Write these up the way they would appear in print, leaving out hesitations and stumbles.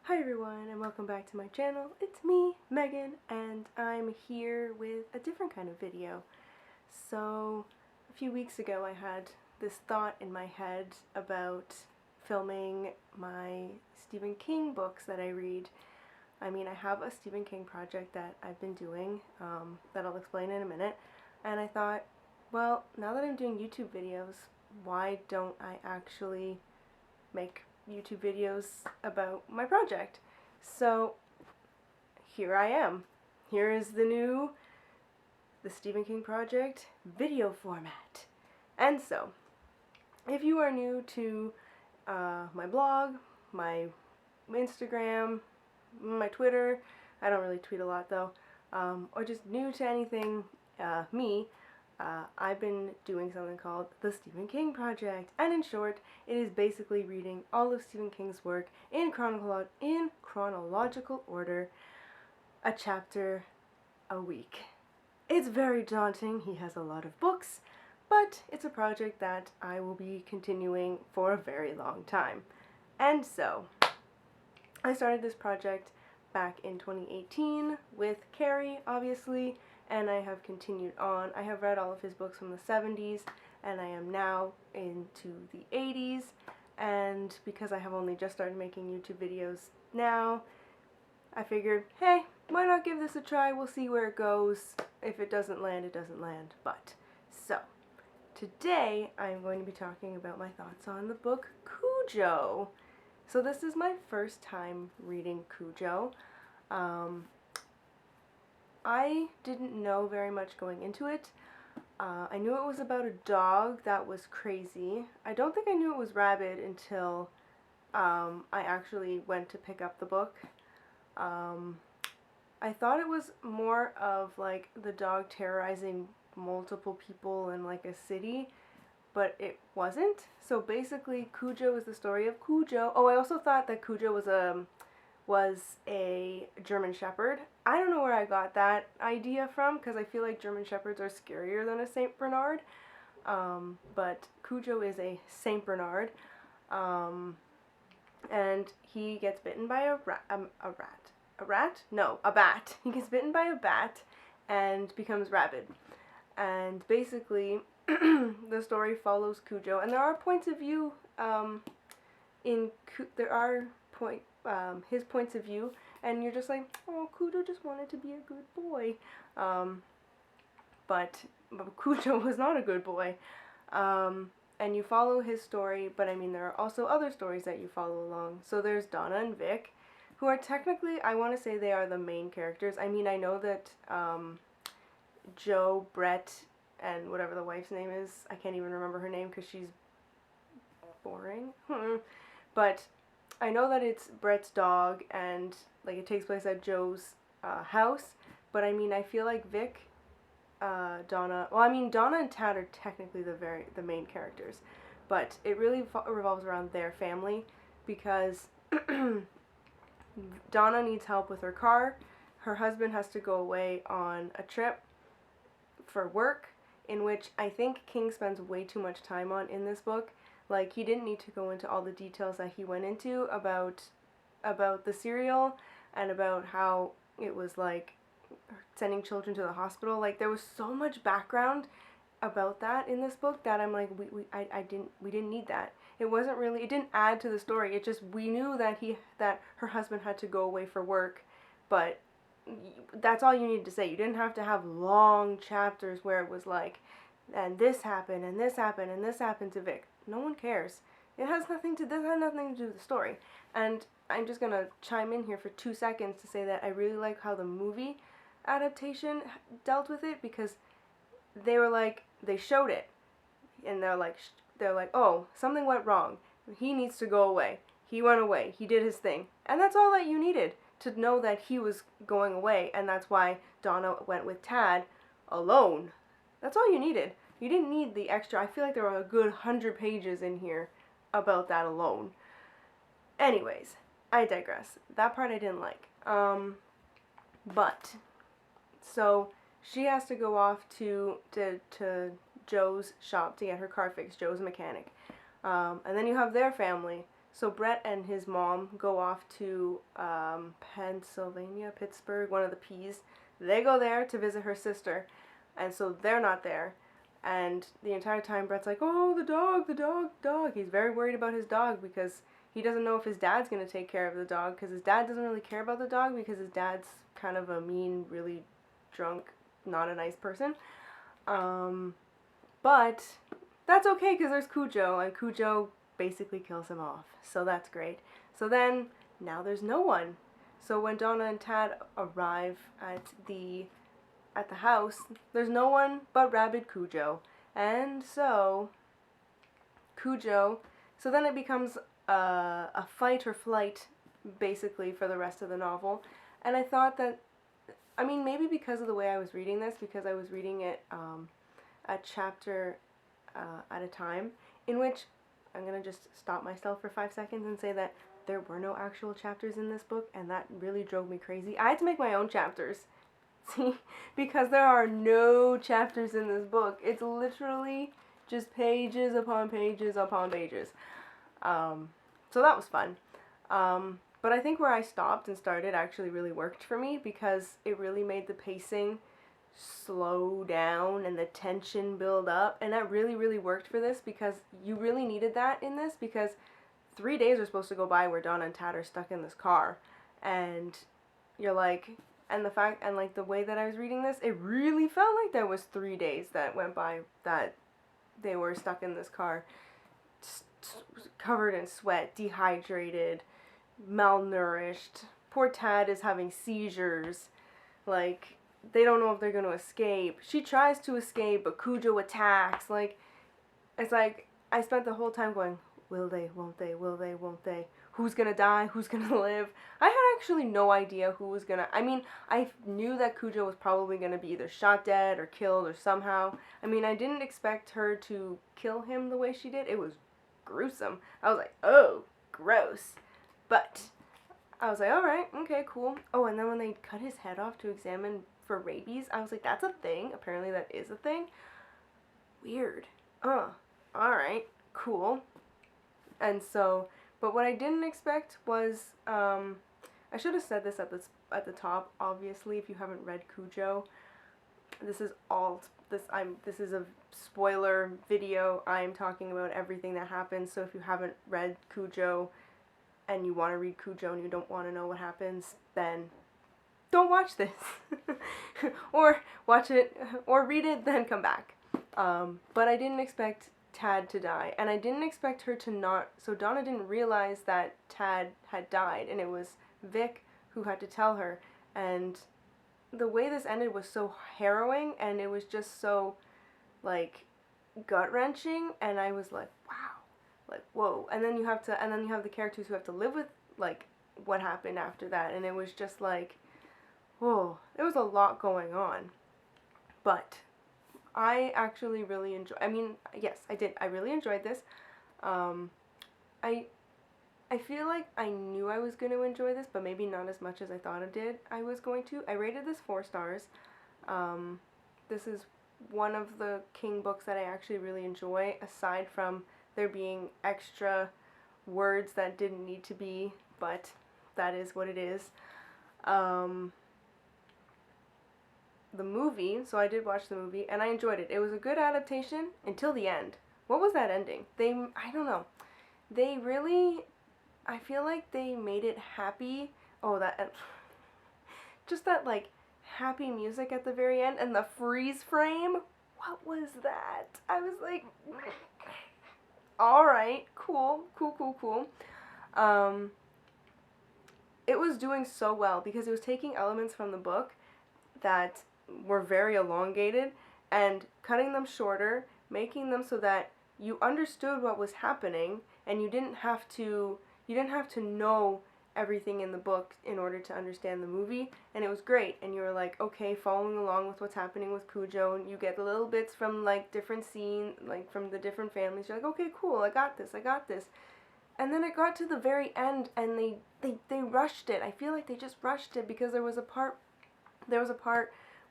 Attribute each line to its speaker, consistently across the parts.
Speaker 1: Hi everyone and welcome back to my channel. It's me, Megan, and I'm here with a different kind of video. So a few weeks ago I had this thought in my head about filming my Stephen King books that I read. I have a Stephen King project that I've been doing that I'll explain in a minute, and I thought, well, now that I'm doing YouTube videos, why don't I actually make YouTube videos about my project? So here I am. Here is the Stephen King project video format. And so, if you are new to my blog, my Instagram, my Twitter, I don't really tweet a lot though, or just new to anything I've been doing something called the Stephen King Project, and in short, it is basically reading all of Stephen King's work in chronological order, a chapter a week. It's very daunting, he has a lot of books, but it's a project that I will be continuing for a very long time. And so, I started this project back in 2018 with Carrie, obviously, and I have continued on. I have read all of his books from the 70s, and I am now into the 80s, and because I have only just started making YouTube videos now, I figured, hey, why not give this a try? We'll see where it goes. If it doesn't land, it doesn't land. So, today I'm going to be talking about my thoughts on the book Cujo. So this is my first time reading Cujo. I didn't know very much going into it. I knew it was about a dog that was crazy. I don't think I knew it was rabid until I actually went to pick up the book. I thought it was more of like the dog terrorizing multiple people in like a city, but it wasn't. So basically Cujo is the story of Cujo. Oh, I also thought that Cujo was a German Shepherd. I don't know where I got that idea from, because I feel like German Shepherds are scarier than a Saint Bernard. But Cujo is a Saint Bernard, and he gets bitten by a bat. He gets bitten by a bat and becomes rabid. And basically, the story follows Cujo, and there are points of view his points of view, and you're just like, oh, Cujo just wanted to be a good boy. But Cujo was not a good boy. And you follow his story, but there are also other stories that you follow along. So there's Donna and Vic, who are technically, I want to say they are the main characters. I know that Joe, Brett, and whatever the wife's name is, I can't even remember her name because she's boring. But I know that it's Brett's dog, and like it takes place at Joe's house. But I feel like Vic, Donna. Well, Donna and Tad are technically the main characters, but it really revolves around their family, because Donna needs help with her car. Her husband has to go away on a trip for work, in which I think King spends way too much time on in this book. Like, he didn't need to go into all the details that he went into about the serial, and about how it was like sending children to the hospital. Like, there was so much background about that in this book that I'm like, we didn't need that. It didn't add to the story. It just, we knew that her husband had to go away for work, but that's all you needed to say. You didn't have to have long chapters where it was like, and this happened, and this happened, and this happened to Vic. No one cares. This had nothing to do with the story. And I'm just gonna chime in here for 2 seconds to say that I really like how the movie adaptation dealt with it, because they showed it, and they're like, oh, something went wrong. He needs to go away. He went away. He did his thing. And that's all that you needed to know that he was going away, and that's why Donna went with Tad alone. That's all you needed. You didn't need the extra. I feel like there were a good 100 pages in here about that alone. Anyways, I digress. That part I didn't like. But so she has to go off to Joe's shop to get her car fixed. Joe's a mechanic. And then you have their family. So Brett and his mom go off to Pennsylvania, Pittsburgh, one of the P's. They go there to visit her sister, and so they're not there. And the entire time Brett's like, oh, the dog, the dog, dog. He's very worried about his dog because he doesn't know if his dad's going to take care of the dog, because his dad doesn't really care about the dog because his dad's kind of a mean, really drunk, not a nice person. But that's okay because there's Cujo, and Cujo basically kills him off. So that's great. So then, now there's no one. So when Donna and Tad arrive at the house, there's no one but rabid Cujo. And so, so then it becomes a fight or flight, basically, for the rest of the novel. And I thought that, I mean, maybe because of the way I was reading this, because I was reading it a chapter at a time, in which I'm going to just stop myself for 5 seconds and say that there were no actual chapters in this book, and that really drove me crazy. I had to make my own chapters. See? Because there are no chapters in this book. It's literally just pages upon pages upon pages. So that was fun. But I think where I stopped and started actually really worked for me, because it really made the pacing slow down and the tension build up, and that really, really worked for this, because you really needed that in this, because 3 days are supposed to go by where Donna and Tad are stuck in this car, and you're like, and the fact, and like the way that I was reading this, it really felt like there was 3 days that went by that they were stuck in this car, covered in sweat, dehydrated, malnourished. Poor Tad is having seizures, like, they don't know if they're going to escape. She tries to escape, but Cujo attacks. Like, it's like, I spent the whole time going, will they, won't they, will they, won't they? Who's going to die? Who's going to live? I had actually no idea who was going to... I mean, I knew that Cujo was probably going to be either shot dead or killed or somehow. I mean, I didn't expect her to kill him the way she did. It was gruesome. I was like, oh, gross. But I was like, alright, okay, cool. Oh, and then when they cut his head off to examine for rabies, I was like, that's a thing. Apparently that is a thing. Weird. Alright, cool. And so, but what I didn't expect was, I should have said this at the top, obviously, if you haven't read Cujo. This is a spoiler video. I'm talking about everything that happens, so if you haven't read Cujo and you want to read Cujo and you don't want to know what happens, then don't watch this. Or watch it, or read it, then come back. But I didn't expect Tad to die, and I didn't expect her to not, so Donna didn't realize that Tad had died, and it was Vic who had to tell her, and the way this ended was so harrowing, and it was just so, like, gut-wrenching, and I was like, wow, like, whoa, and then you have the characters who have to live with, like, what happened after that, and it was just like, whoa, there was a lot going on. But I actually really yes, I did. I really enjoyed this. I feel like I knew I was going to enjoy this, but maybe not as much as I thought I was going to. I rated this 4 stars. This is one of the King books that I actually really enjoy, aside from there being extra words that didn't need to be, but that is what it is. The movie, so I did watch the movie, and I enjoyed it. It was a good adaptation until the end. What was that ending? I don't know. They really, I feel like they made it happy. Oh, just that, like, happy music at the very end, and the freeze frame. What was that? I was like, alright, cool. It was doing so well, because it was taking elements from the book that were very elongated and cutting them shorter, making them so that you understood what was happening, and you didn't have to know everything in the book in order to understand the movie, and it was great. And you were like, okay, following along with what's happening with Cujo, and you get the little bits from, like, different scenes, like, from the different families. You're like, okay, cool, I got this. And then it got to the very end, and they rushed it. I feel like they just rushed it, because there was a part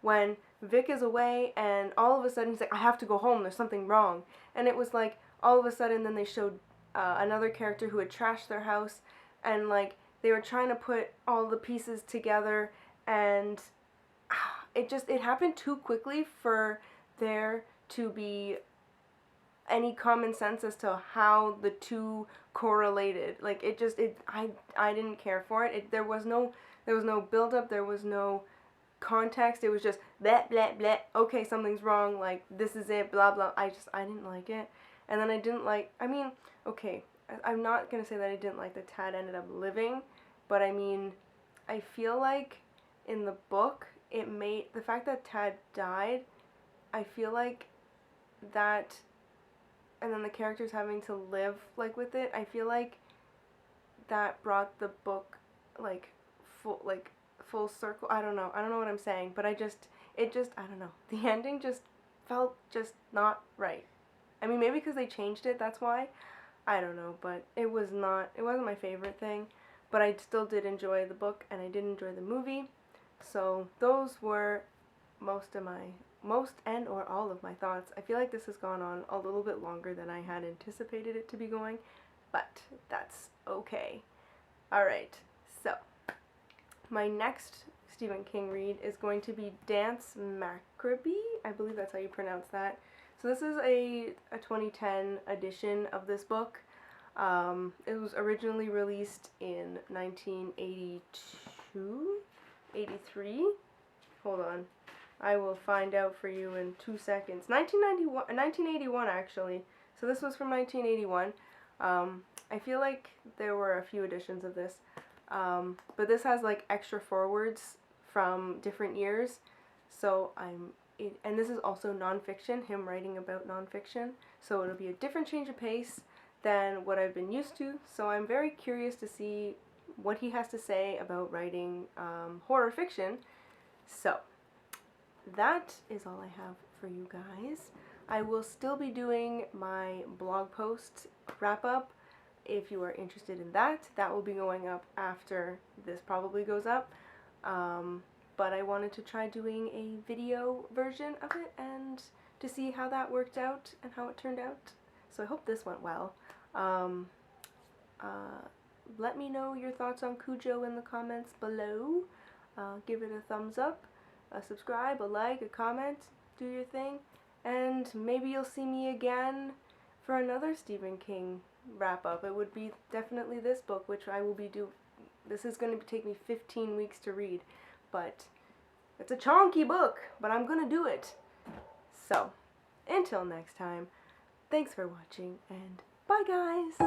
Speaker 1: when Vic is away, and all of a sudden he's like, I have to go home, there's something wrong. And it was like, all of a sudden, then they showed another character who had trashed their house, and like they were trying to put all the pieces together, and it happened too quickly for there to be any common sense as to how the two correlated. Like I didn't care for it. There was no build up, there was no context. It was just blah blah blah. Okay, something's wrong. Like this is it. Blah blah. I didn't like it, and then I didn't like. I mean, okay, I'm not gonna say that I didn't like that Tad ended up living, but I mean, I feel like in the book it made the fact that Tad died. I feel like that, and then the characters having to live like with it. I feel like that brought the book like full circle. I don't know. I don't know what I'm saying, but I don't know. The ending just felt just not right. I mean, maybe because they changed it, that's why. I don't know, but it wasn't my favorite thing, but I still did enjoy the book, and I did enjoy the movie. So those were most and or all of my thoughts. I feel like this has gone on a little bit longer than I had anticipated it to be going, but that's okay. Alright, so my next Stephen King read is going to be Dance Macabre. I believe that's how you pronounce that. So this is a 2010 edition of this book. It was originally released in 1982, 83. Hold on. I will find out for you in 2 seconds. 1981 actually. So this was from 1981. I feel like there were a few editions of this. But this has like extra forewords from different years. So and this is also nonfiction, him writing about nonfiction. So it'll be a different change of pace than what I've been used to. So I'm very curious to see what he has to say about writing horror fiction. So that is all I have for you guys. I will still be doing my blog post wrap up. If you are interested in that, that will be going up after this probably goes up. But I wanted to try doing a video version of it and to see how that worked out and how it turned out. So I hope this went well. Let me know your thoughts on Cujo in the comments below. Give it a thumbs up, a subscribe, a like, a comment, do your thing. And maybe you'll see me again for another Stephen King wrap up. It would be definitely this book, which I will be this is going to take me 15 weeks to read, but it's a chonky book, but I'm going to do it. So, until next time, thanks for watching, and bye guys!